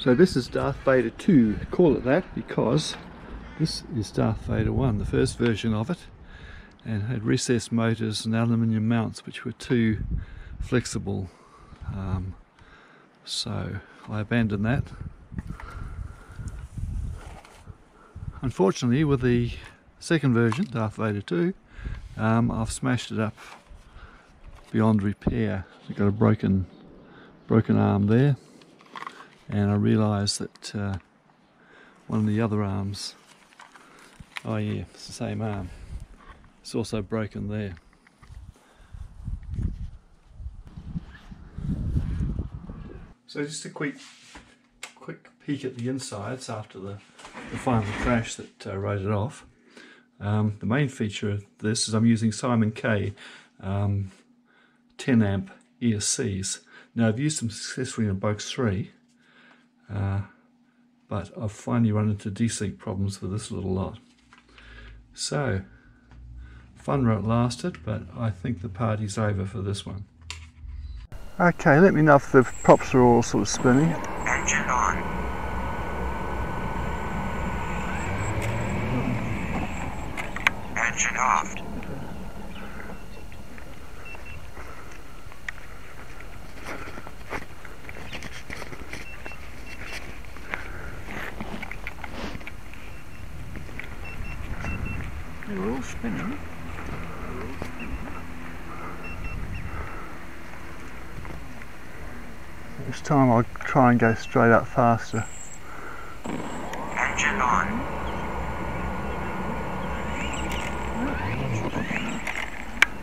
So this is Darth Vader 2, call it that because this is Darth Vader 1, the first version of it, and had recessed motors and aluminium mounts which were too flexible, so I abandoned that. Unfortunately, with the second version, Darth Vader 2, I've smashed it up beyond repair. I've got a broken arm there, and I realised that one of the other arms, oh yeah, it's the same arm, it's also broken there. So just a quick peek at the insides after the final crash that wrote it off. The main feature of this is I'm using Simon K 10 amp ESCs. Now I've used them successfully in Box 3, but I've finally run into desync problems with this little lot. So, fun while it lasted, but I think the party's over for this one. Okay, let me know if the props are all sort of spinning. Engine on. Engine off. They're all spinning. This time I'll try and go straight up faster. Engine on.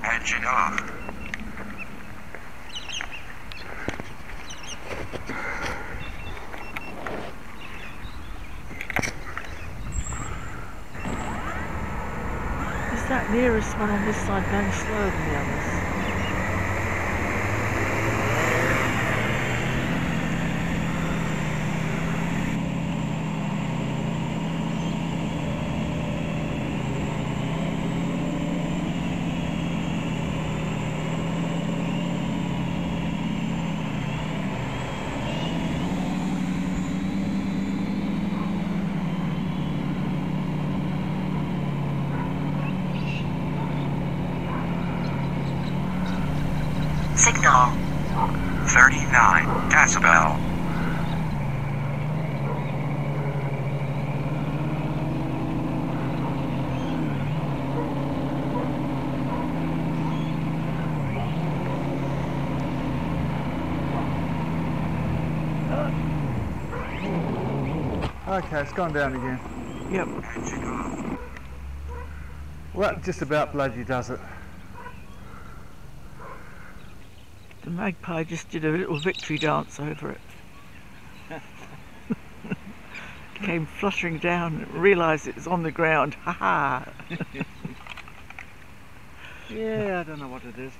Engine off. Is that nearest one on this side going slower than the others? Signal 39 decibel. Okay, it's gone down again. Yep. Engine off. Well, that just about bloody does it. The magpie just did a little victory dance over it. Came fluttering down and realised it was on the ground. Ha ha! Yeah, I don't know what it is.